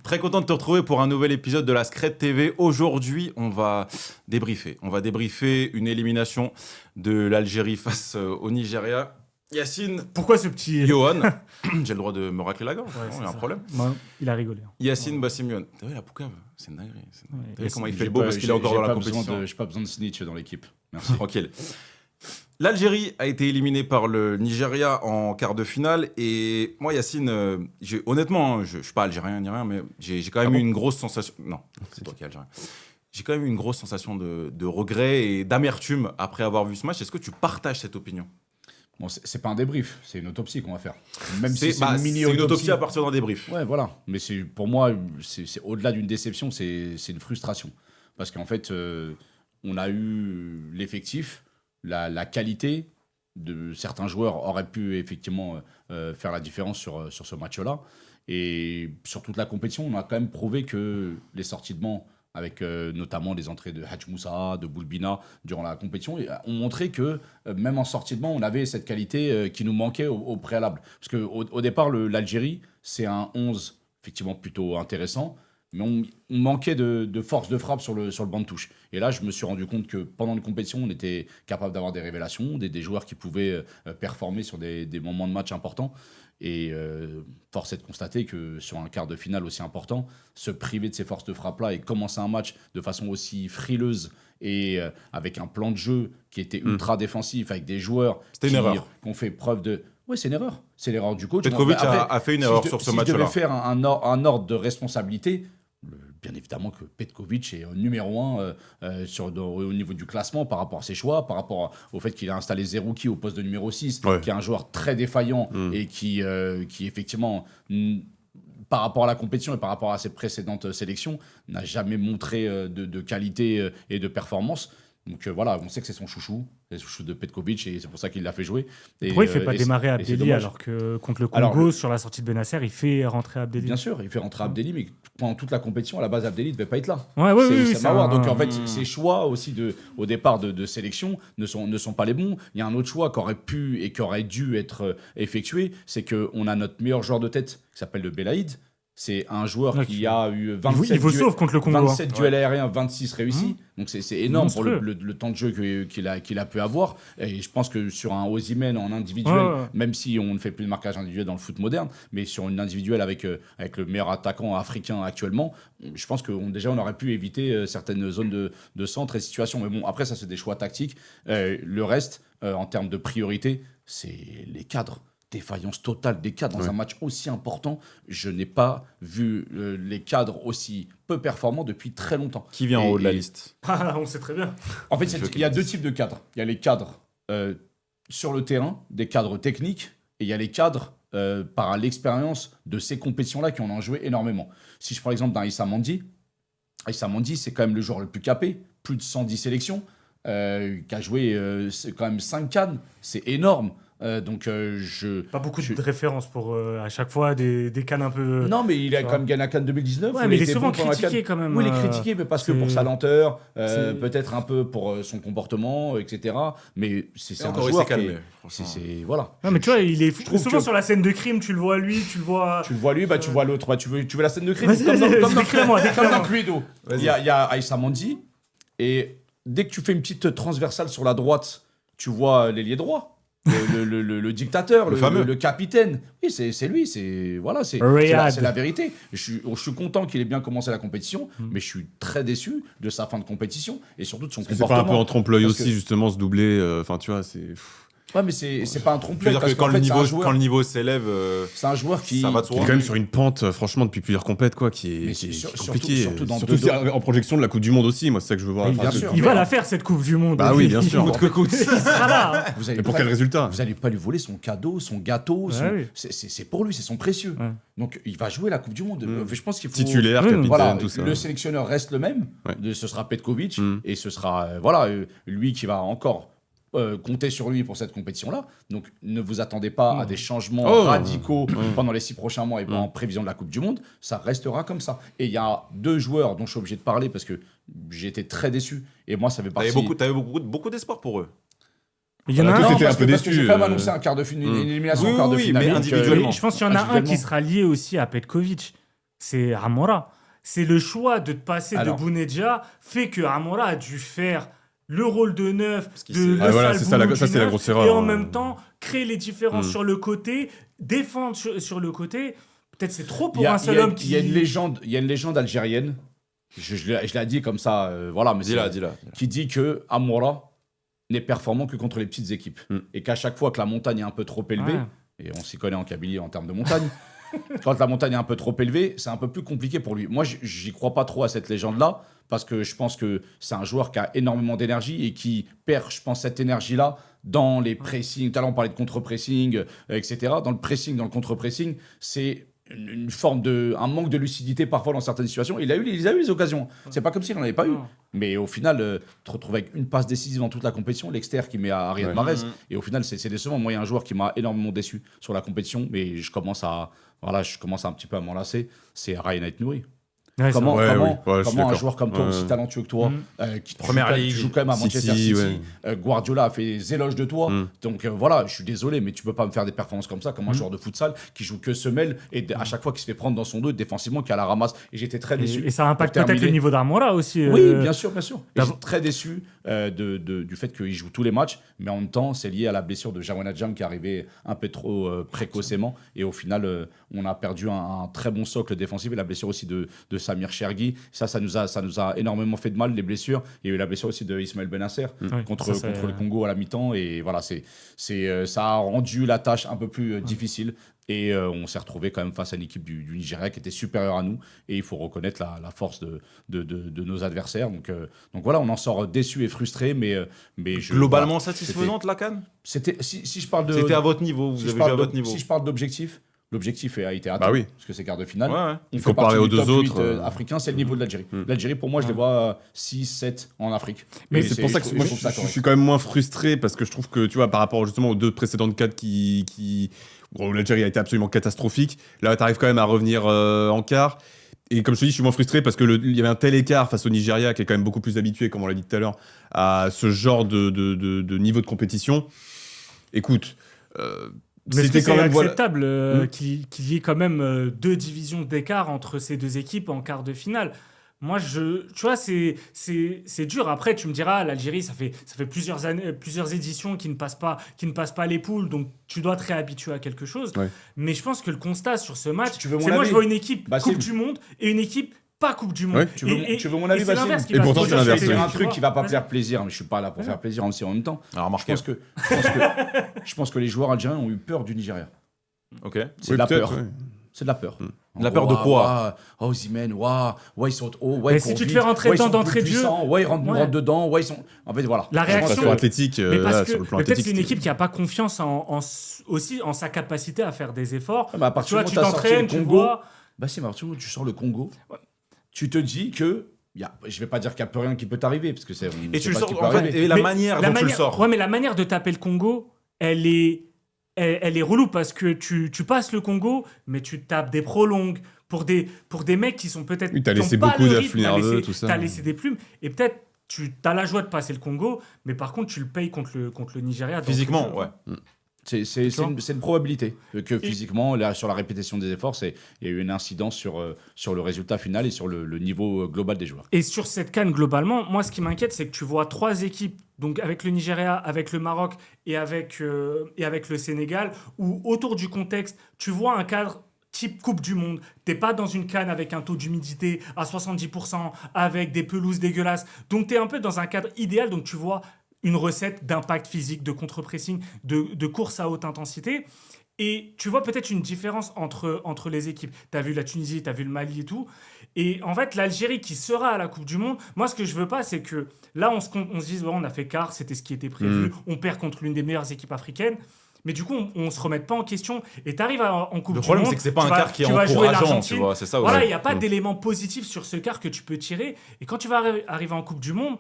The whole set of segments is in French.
Très content de te retrouver pour un nouvel épisode de la Scred TV. Aujourd'hui, on va débriefer. On va débriefer une élimination de l'Algérie face au Nigeria. Yacine. Pourquoi ce petit. Johan. J'ai le droit de me racler la gorge. Ouais, Il y a un problème. Ouais, il a rigolé. Yacine Bassimion. T'as vu la poucave? C'est une dinguerie. T'as vu comment il fait J'ai beau pas- parce qu'il est encore j'ai dans la pas compétition. J'ai pas besoin de snitch dans l'équipe. Merci. Tranquille. L'Algérie a été éliminée par le Nigeria en quart de finale. Et moi, Yacine, honnêtement, je ne suis pas algérien ni rien, mais j'ai quand même eu une grosse sensation. Non, c'est toi qui es algérien. J'ai quand même eu une grosse sensation de regret et d'amertume après avoir vu ce match. Est-ce que tu partages cette opinion? Bon, c'est pas un débrief, c'est une autopsie qu'on va faire. Même C'est si c'est une mini une autopsie à partir d'un débrief. Ouais, voilà. Mais pour moi, c'est au-delà d'une déception, c'est une frustration. Parce qu'en fait, on a eu l'effectif, la qualité de certains joueurs auraient pu effectivement faire la différence sur ce match-là. Et sur toute la compétition, on a quand même prouvé que les sorties de banc, avec notamment les entrées de Hadj Moussa, de Boulbina durant la compétition, ont montré que même en sortie de banc, on avait cette qualité qui nous manquait au préalable. Parce qu'au départ, l'Algérie, c'est un 11 effectivement plutôt intéressant, mais on manquait de force de frappe sur le banc de touche. Et là, je me suis rendu compte que pendant une compétition, on était capable d'avoir des révélations, des joueurs qui pouvaient performer sur des moments de match importants. Et force est de constater que sur un quart de finale aussi important, se priver de ces forces de frappe-là et commencer un match de façon aussi frileuse et avec un plan de jeu qui était ultra défensif, avec des joueurs qui ont fait preuve de... Oui, c'est une erreur. C'est l'erreur du coach. Petkovic a fait une erreur sur ce match-là. Si je devais faire un ordre de responsabilité, bien évidemment que Petkovic est numéro 1 au niveau du classement par rapport à ses choix, par rapport au fait qu'il a installé Zerouki au poste de numéro 6, qui est un joueur très défaillant et qui effectivement, par rapport à la compétition et par rapport à ses précédentes sélections, n'a jamais montré de qualité et de performance. Donc voilà, on sait que c'est son chouchou de Petkovic et c'est pour ça qu'il l'a fait jouer. Pourquoi il ne fait pas démarrer Abdelli alors que contre le Congo, sur la sortie de Benasser, il fait rentrer Abdelli? Bien sûr, il fait rentrer Abdelli, mais pendant toute la compétition, à la base, Abdelli ne devait pas être là. Oui, Donc en fait, ses choix aussi au départ de sélection ne sont pas les bons. Il y a un autre choix qui aurait pu et qui aurait dû être effectué, c'est qu'on a notre meilleur joueur de tête qui s'appelle le Belaïd. C'est un joueur qui a eu 27 duels aériens, 26 réussis. Donc c'est énorme pour le temps de jeu qu'il a pu avoir. Et je pense que sur un Osimhen en individuel, même si on ne fait plus de marquage individuel dans le foot moderne, mais sur une individuelle avec le meilleur attaquant africain actuellement, je pense qu'on aurait pu éviter certaines zones de centre et situations. Mais bon, après, ça, c'est des choix tactiques. Le reste, en termes de priorité, c'est les cadres. Défaillance totale des cadres dans un match aussi important. Je n'ai pas vu les cadres aussi peu performants depuis très longtemps. Qui vient en haut de la liste? On sait très bien. En fait, il y a deux types de cadres. Il y a les cadres sur le terrain, des cadres techniques, et il y a les cadres par l'expérience de ces compétitions-là qui en ont joué énormément. Si je prends l'exemple d'un Issa Mandi, c'est quand même le joueur le plus capé, plus de 110 sélections, qui a joué quand même 5 CAN, c'est énorme. Pas beaucoup de références pour à chaque fois des cannes un peu. Non, mais il a quand même gagné la CAN 2019. Ouais, mais il est souvent critiqué quand même. Oui, il est critiqué, mais parce que pour sa lenteur, peut-être un peu pour son comportement, etc. Mais c'est un joueur qui voilà. Non, mais tu vois, il est souvent sur la scène de crime. Tu le vois lui, tu le vois. Tu le vois lui, tu vois l'autre. Tu veux la scène de crime? Comme dans Cluedo. Il y a Aïssa Mandi, et dès que tu fais une petite transversale sur la droite, tu vois l'ailier droit. Le dictateur, le capitaine. Oui, c'est lui, c'est la vérité. Je suis content qu'il ait bien commencé la compétition, mais je suis très déçu de sa fin de compétition et surtout de son comportement. C'est pas un peu en trompe-l'œil aussi, justement, ce doublé. Enfin, tu vois, c'est. Ouais, mais c'est pas un trompe-l'œil. C'est-à-dire que quand le niveau s'élève, c'est un joueur qui ça va de Il est quand même sur une pente, franchement, depuis plusieurs compètes, quoi, qui est compliquée. Surtout en projection de la Coupe du Monde aussi, moi, c'est ça que je veux voir. Bien sûr. Il va la faire, cette Coupe du Monde. Bah oui, bien sûr. Il sera là. Et pour quel résultat? Vous n'allez pas lui voler son cadeau, son gâteau. C'est pour lui, c'est son précieux. Donc, il va jouer la Coupe du Monde. Je pense qu'il faut... Titulaire, capitaine, tout ça. Le sélectionneur reste le même. Ce sera Petkovic. Et ce sera lui qui va encore... compter sur lui pour cette compétition-là. Donc, ne vous attendez pas à des changements radicaux pendant les 6 prochains mois et en prévision de la Coupe du Monde. Ça restera comme ça. Et il y a 2 joueurs dont je suis obligé de parler parce que j'ai été très déçu. Et moi, ça fait partie... T'avais beaucoup d'espoir pour eux. Il y en a un qui était un peu déçu. J'ai quand même annoncé une élimination en quart de finale. Mais individuellement. Je pense qu'il y en a un qui sera lié aussi à Petkovic. c'est Amora. C'est le choix de te passer de Bounedjah fait que Amora a dû faire le rôle de neuf, ça c'est la grosse erreur. Et en même temps, créer les différences sur le côté, défendre sur le côté. Peut-être c'est trop pour un seul homme qui... Il y a une légende algérienne, je l'ai dit comme ça, mais dis-la. Qui dit que Amora n'est performant que contre les petites équipes. Et qu'à chaque fois que la montagne est un peu trop élevée, et on s'y connaît en Kabylie en termes de montagne, quand la montagne est un peu trop élevée, c'est un peu plus compliqué pour lui. Moi, j'y crois pas trop à cette légende-là, parce que je pense que c'est un joueur qui a énormément d'énergie et qui perd, je pense, cette énergie-là dans les pressings. Tout à l'heure, on parlait de contre-pressing, etc. Dans le pressing, dans le contre-pressing, c'est une forme un manque de lucidité parfois dans certaines situations. Il a eu les occasions. C'est pas comme s'il n'en avait pas eu. Mais au final, te retrouver avec une passe décisive dans toute la compétition, l'extérieur qui met à Riyad Mahrez. Et au final, c'est décevant. Moi, il y a un joueur qui m'a énormément déçu sur la compétition, mais je commence un petit peu à m'en lasser. C'est Ryan Aït-Nouri. Comment un joueur comme toi, aussi talentueux que toi, qui joue quand même à Manchester City, Guardiola a fait des éloges de toi. Donc je suis désolé, mais tu peux pas me faire des performances comme ça, comme un joueur de futsal qui joue que semelle et à chaque fois qu'il se fait prendre dans son dos défensivement, qui a la ramasse. Et j'étais très déçu. Et ça impacte peut-être le niveau d'Amora aussi. Oui, bien sûr. Et j'étais très déçu du fait qu'il joue tous les matchs, mais en même temps, c'est lié à la blessure de Jawan Adjam qui est arrivée un peu trop précocement. Et au final, on a perdu un très bon socle défensif et la blessure aussi de Samir Chergui. Ça nous a énormément fait de mal, les blessures. Il y a eu la blessure aussi de Ismaël Benasser contre le Congo à la mi-temps. Et voilà, ça a rendu la tâche un peu plus difficile. Et on s'est retrouvé quand même face à une équipe du Nigeria qui était supérieure à nous. Et il faut reconnaître la force de nos adversaires. Donc voilà, on en sort déçu et frustré. Mais globalement satisfaisante, la CAN. C'était à votre niveau. Vous avez joué à votre niveau. Si je parle d'objectif, l'objectif a été atteint, parce que c'est quart de finale. Il faut parler aux deux autres. Africains, c'est le niveau de l'Algérie. L'Algérie, pour moi, je les vois 6, 7 en Afrique. Mais c'est pour ça que moi, je suis quand même moins frustré, parce que je trouve que, tu vois, par rapport justement aux deux précédentes cadres où l'Algérie a été absolument catastrophique, là, tu arrives quand même à revenir en quart. Et comme je te dis, je suis moins frustré parce qu'il y avait un tel écart face au Nigeria, qui est quand même beaucoup plus habitué, comme on l'a dit tout à l'heure, à ce genre de niveau de compétition. Écoute... Mais est-ce que c'est acceptable qu'il y ait quand même 2 divisions d'écart entre ces deux équipes en quart de finale? Moi, tu vois, c'est dur. Après, tu me diras, l'Algérie, ça fait plusieurs années, plusieurs éditions qui ne passent pas les poules, donc tu dois te réhabituer à quelque chose. Mais je pense que le constat sur ce match, je vois une équipe Coupe du Monde et une équipe pas Coupe du Monde. Tu veux mon avis, Basile? Et pourtant, c'est l'inverse. C'est un truc qui va pas faire plaisir, mais je suis pas là pour faire plaisir aussi en même temps. Alors, Je pense que les joueurs algériens ont eu peur du Nigeria. Ok. C'est de la peur. C'est de la peur. La peur de quoi? Zimene, ils sont mais si tu te fais rentrer dedans d'entrée de jeu, ils rentrent dedans, ils sont... En fait, voilà. La réaction athlétique, sur le plan peut-être athlétique, c'est une équipe qui n'a pas confiance aussi en sa capacité à faire des efforts. À partir du moment où tu t'entraînes, tu vois... à partir du moment où tu sors le Congo, tu te dis que... je vais pas dire qu'il n'y a plus rien qui peut t'arriver, parce que c'est... Et tu le sors, en fait, et la manière dont tu le sors. Ouais, mais la manière de taper le Congo, elle est relou, parce que tu passes le Congo, mais tu tapes des prolongues pour des mecs qui sont peut-être... Oui, t'as laissé beaucoup d'afflux nerveux, tout ça. T'as laissé des plumes, et peut-être tu as la joie de passer le Congo, mais par contre, tu le payes contre le Nigeria. Physiquement, ouais. C'est une probabilité que physiquement, là, sur la répétition des efforts, il y a eu une incidence sur le résultat final et sur le niveau global des joueurs. Et sur cette CAN, globalement, moi, ce qui m'inquiète, c'est que tu vois 3 équipes, donc avec le Nigeria, avec le Maroc et avec le Sénégal, où autour du contexte, tu vois un cadre type Coupe du Monde. T'es pas dans une CAN avec un taux d'humidité à 70%, avec des pelouses dégueulasses. Donc t'es un peu dans un cadre idéal, donc tu vois une recette d'impact physique, de contre-pressing, de course à haute intensité. Et tu vois peut-être une différence entre les équipes. Tu as vu la Tunisie, tu as vu le Mali et tout. Et en fait, l'Algérie qui sera à la Coupe du Monde, moi, ce que je veux pas, c'est que là, on se dise, on a fait quart, c'était ce qui était prévu, on perd contre l'une des meilleures équipes africaines. Mais du coup, on ne se remette pas en question. Et tu arrives en Coupe du Monde. Le problème, c'est que ce n'est pas un quart qui est encourageant. Tu vois, c'est ça aussi. Voilà, il n'y a pas d'élément positif sur ce quart que tu peux tirer. Et quand tu vas arriver en Coupe du Monde,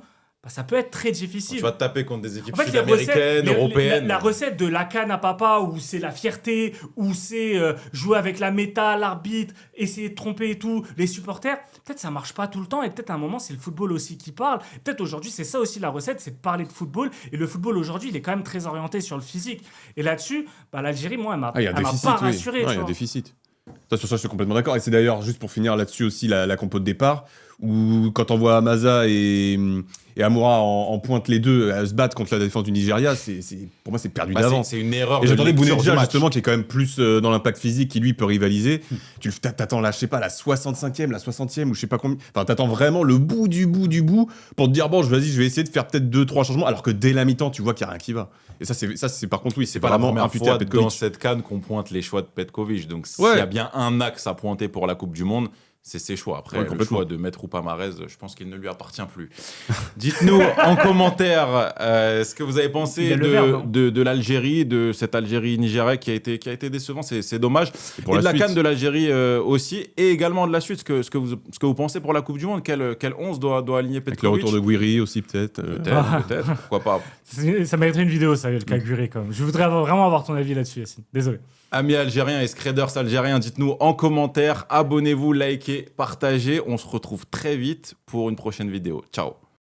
ça peut être très difficile. Tu vas te taper contre des équipes sud-américaines, européennes. La recette de la CAN à papa, où c'est la fierté, où c'est jouer avec la méta, l'arbitre, essayer de tromper et tout, les supporters, peut-être ça marche pas tout le temps, et peut-être à un moment c'est le football aussi qui parle. Peut-être aujourd'hui c'est ça aussi la recette, c'est de parler de football, et le football aujourd'hui il est quand même très orienté sur le physique. Et là-dessus, l'Algérie, moi, elle m'a pas rassuré. Il y a déficit. Sur ça, je suis complètement d'accord. Et c'est d'ailleurs, juste pour finir là-dessus aussi, la compo de départ, où quand on voit Amaza et Amoura en pointe les deux à se battre contre la défense du Nigeria, pour moi, c'est perdu d'avance. C'est une erreur. Et j'attendais lecture du Bounedjah, match. justement, qui est quand même plus dans l'impact physique, qui lui peut rivaliser. Tu t'attends là, je sais pas, la 65e, la 60e, ou je sais pas combien. Enfin, t'attends vraiment le bout du bout pour te dire, bon, vas-y, je vais essayer de faire peut-être 2-3 changements, alors que dès la mi-temps, tu vois qu'il n'y a rien qui va. Et ça, c'est par contre, oui, c'est pas la vraiment première imputé fois à Petkovic. dans cette CAN qu'on pointe les choix de Petkovic. Donc, s'il Ouais. y a bien un axe à pointer pour la Coupe du Monde, c'est ses choix. Après, Ouais, le complètement. choix de mettre ou pas Mahrez, je pense qu'il ne lui appartient plus. Dites-nous en commentaire ce que vous avez Il pensé a le verbe, de l'Algérie, de cette Algérie-Nigeria qui a été décevant. C'est dommage. pour Et la de la suite. CAN de l'Algérie aussi. Et également de la suite, ce que vous pensez pour la Coupe du Monde. Quelle 11 doit aligner Avec le Petkovic? retour de Guiri aussi, peut-être. Peut-être, pourquoi pas. Ça mériterait une vidéo, ça, le cas Guré, quand même. Je voudrais vraiment avoir ton avis là-dessus, Yacine. Désolé. Amis algériens et scraders algériens, dites-nous en commentaire, abonnez-vous, likez, partagez. On se retrouve très vite pour une prochaine vidéo. Ciao.